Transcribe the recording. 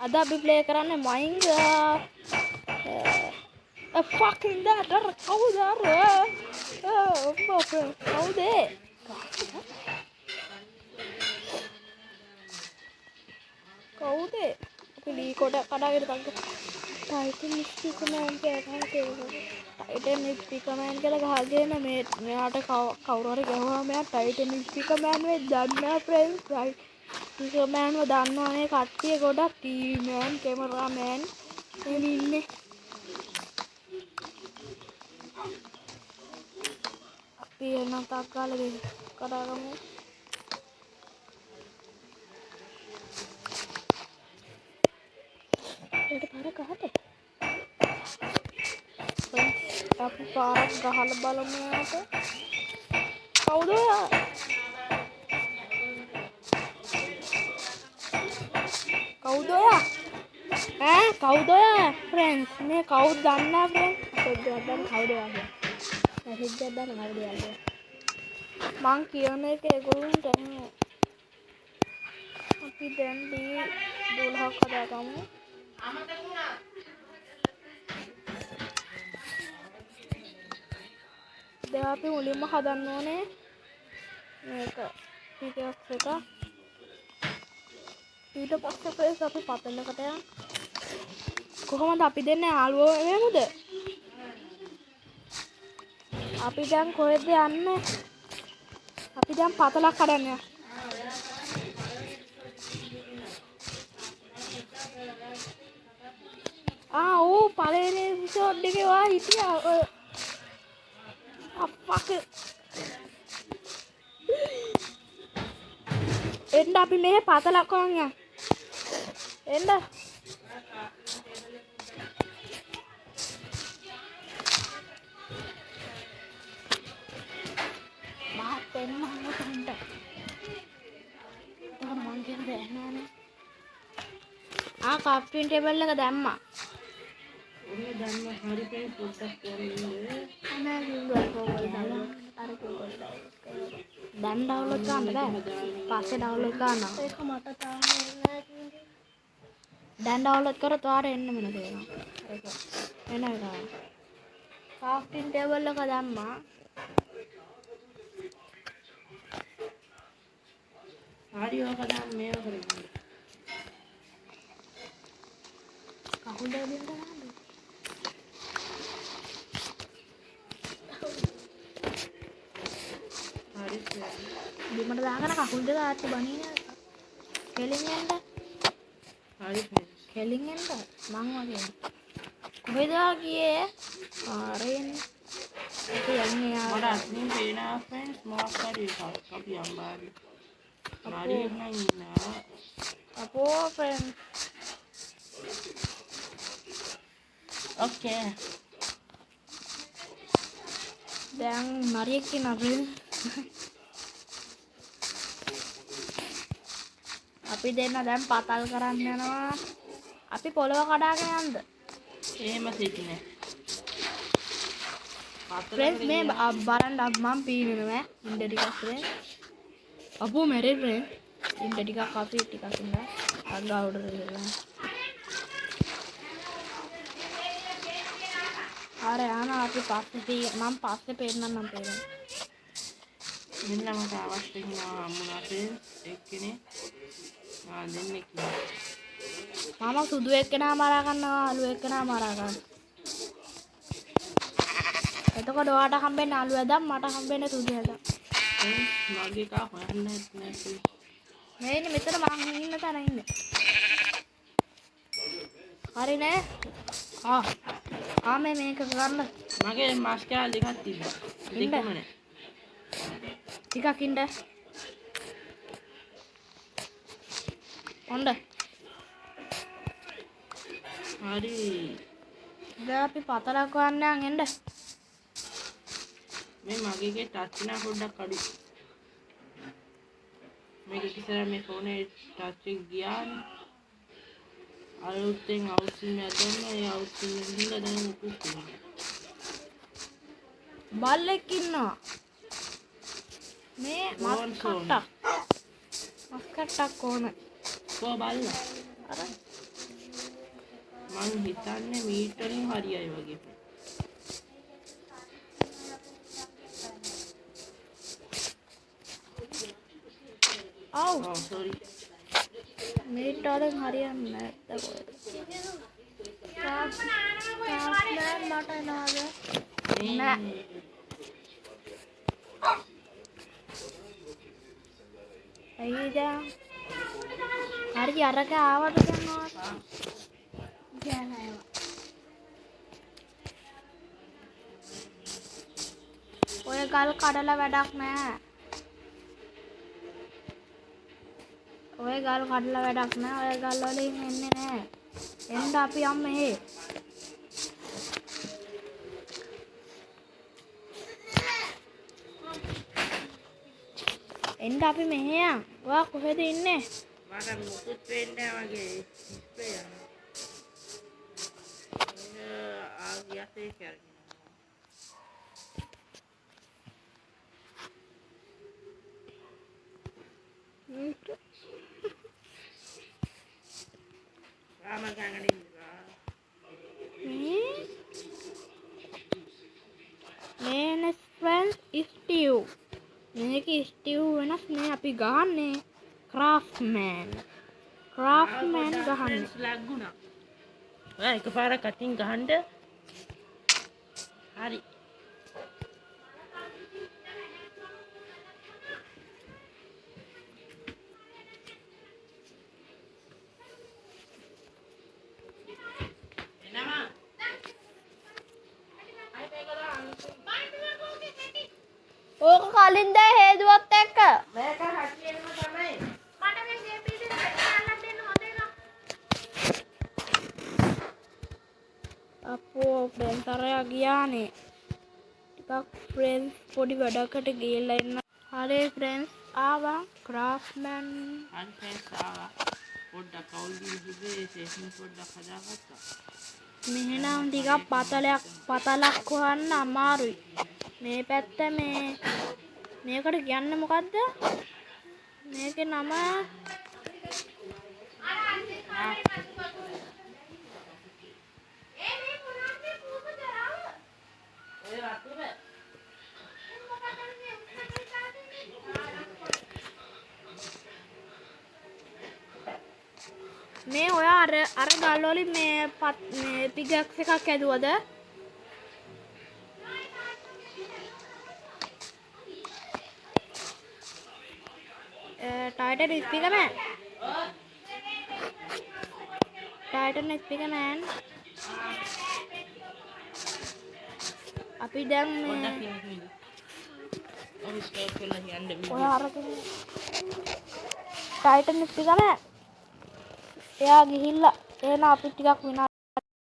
අද අපි ප්ලේ කරන්නේ මයින්ග fucking that කවුද අර කවුද කවුද අපි ලී කොට කඩාගෙන තංග ටයිටන් ස්පීකර් මෑන් කියලා ටයිටන් ස්පීකර් මෑන් කියලා ගහගෙන මෙයාට කවුරු හරි ගහුවා මෙයා ටයිටන් ස්පීකර් මෑන් වෙයි දන්නේ නැහැ ෆ්‍රෙන්ඩ්ස් රයිට් ස්පීකර් මෑන්ව දන්නවනේ කට්ටිය ගොඩක් ටීවී මෑන් කැමරා මෑන් එහෙම ඉන්නේ අපි එන තාක් කාලෙ කඩාගමු ඒක පාර ගහට අපි පාරක් ගහලා බලමු යාට කවුද ඔයා කවුද ඔයා ඈ කවුද ඔයා ෆ්‍රෙන්ඩ්ස් මේ කවුද දන්නේ නැහැ ෆ්‍රෙන්ඩ්ස් මැසේජ් එකක් දාන්න කවුද ඔයා මැසේජ් එකක් දාන්න කවුද ඔයා මං කියන එක ඒගොල්ලන්ට අපි දැන් දී 12ක් හදාගමු දැන් අපි මුලින්ම හදන්න ඕනේ මේක PTX එක ඊට පස්සේ ප්‍රේස් අපි පතලකට යන්න කොහොමද අපි දෙන්නේ යාළුවෝ වෙමුද අපි දැන් කොහෙද යන්නේ අපි දැන් පතලක් කඩන්න ඕ පළවෙනි එපිසෝඩ් එකේ ඔයා හිටියා අප්පක එන්න අපි මෙහෙ පතලක් වань එන්න මාත් එන්න හොඳට තවම මං කියන්නේ ඇහනවනේ ක්‍රාෆ්ටින් ටේබල් එක දැම්මා ඔන්න දැම්ම හරි පෙන් පොඩ්ඩක් කරන්නේ අනේ ගූගල් ෆෝම් අර ගූගල් දැන් ඩවුන්ලෝඩ් කරන්න බෑ පස්සේ ඩවුන්ලෝඩ් කරනවා ඒක මට තාම නෑ දැන් ඩවුන්ලෝඩ් කරොත් ඔයාලට එන්න මෙන්න දෙනවා ඒක එන එක ක්‍රාෆ්ටින් ටේබල් එක දැම්මා හරි ඔක දැන් මේව කරගන්න කකුල් දෙක දින්න දාන්න හරි බිමට දාගෙන කකුල් දෙක ආච්චි බණින කෙලින් යන්න හරි කෙලින් යන්න මං වගේ කොහෙද ගියේ ආරෙන් ඒක යන්නේ යා මට අත්මින් පේනවා ෆ්‍රෙන්ඩ්ස් මොකක් හරි එකක් අපි අම්බාරි හරි නම් ඉන්නවා අපෝ ෆ්‍රෙන්ඩ් Okay. දැන් නරියෙක් ඉන්නවා ෆ්‍රෙන්ඩ්. අපි දෙන්න දැන් පතල් කරන්න යනවා. අපි පොළව කඩාගෙන යන්නද? එහෙම සිටිනේ. ෆ්‍රෙන්ඩ්ස් මේ බලන්න මම පීනනවා ඉන්න ටිකක් ෆ්‍රෙන්ඩ්. අපෝ මැරේ ෆ්‍රෙන්ඩ්. ඉන්න ටිකක් අපි ටිකක් ඉන්න. අග්ගාවට දෙන්න. අර යනවා අපි පස්සේ මම පස්සේ පෙන්නන්නම් පෙන්නන්න. මෙන්න මට අවශ්‍ය වෙනවා අම්මුණට එක්කනේ. දෙන්නෙක් ඉන්නවා. මම සුදු එක්කෙනා මරා ගන්නවා අලු එක්කෙනා මරා ගන්න. එතකොට ඔයාට හම්බෙන්නේ අලු ඇදම් මට හම්බෙන්නේ සුදු ඇදම්. මගේ කා හොයන්න නැත්නම් මේ ඉන්නේ මෙතන මං ඉන්න තැන ඉන්නේ. හරිනේ. මේ මේක ගන්න. මගේ මාස් කෑල්ල දෙකක් තිබ්බා. දෙකම නෑ. ටිකක් ඉන්න. හොඳ. හරි. දැන් අපි පතරක් වන්න යන්න. මේ මගේගේ ටච් එක පොඩ්ඩක් අඩු. මේක ඉතින් මේ ෆෝනේ ටච් එක ගියානේ. අලුතෙන් අවුසින් යද්දම ඒ අවුසින් ගිහිල්ලා දැන් උකුත් වෙනවා. බල්ලෙක් ඉන්නවා. මේ මස් කට්ටක් ඕන. කො බල්ලා? අර මං හිතන්නේ මීට් වලින් හරියයි වගේ. ඔව් සෝරි. මීට් වලින් හරියන්නේ නැද්ද කොහෙද? මට එනවාද? නෑ. ඇයි දැන්? හරි අරක ආවද දැන්? ඔය ගල් කඩලා වැඩක් නෑ. ඔය ගල් කඩලා වැඩක් නෑ. ඔය ගල් වලින් එන්නේ නෑ. එන්න අපි යමු මෙහෙ. එන්න අපි මෙහෙ යන්. ඔයා කොහෙද ඉන්නේ? මට මුකුත් වෙන්නේ නැහැ වගේ ඉස්පේ යනවා. ආගියසේ කරගෙන. රාම ගංගනින්දා. මේ friends Steve. මේක Steve වෙනස් නේ අපි ගහන්නේ Craftman ගහන්නේ. ලැග්ගුණා. ඔයා එකපාරක් අතින් ගහන්න. හරි. ඕක කලින් දැන් හේදුවත් එක්ක මේක හැටියෙම තමයි. මට මේ ගේ පීඩේ නැල්ලක් දෙන්න හොඳ එක. අපෝ ෆ්‍රෙන්ඩ්ස් අරයා ගියානේ. ටිකක් ෆ්‍රෙන්ඩ්ස් පොඩි වැඩකට ගිහලා ඉන්න. හරි ෆ්‍රෙන්ඩ්ස් ආවා ක්‍රාෆ්ට්මන්. හරි ෆ්‍රෙන්ඩ්ස් ආවා. පොඩ්ඩක් කවුල් දීලා සේෂන් පොඩ්ඩක් හදාගත්තා. මෙහෙනම් ටිකක් පතලක් හොයන්න අමාරුයි. මේ පැත්ත මේකට කියන්නේ මොකද්ද? මේකේ නම මේ ඔයා අර ගල් වලින් මේ පිගක්ස් එකක් ඇදුවද? Titan speaker man. Titan speaker man. අපි දැන් මේ ඔව් ස්ටෝප් කරලා යන්න බෑ. ඔය අරගෙන Titan speaker man. එයා ගිහිල්ලා එහෙනම් අපි ටිකක් විනාඩි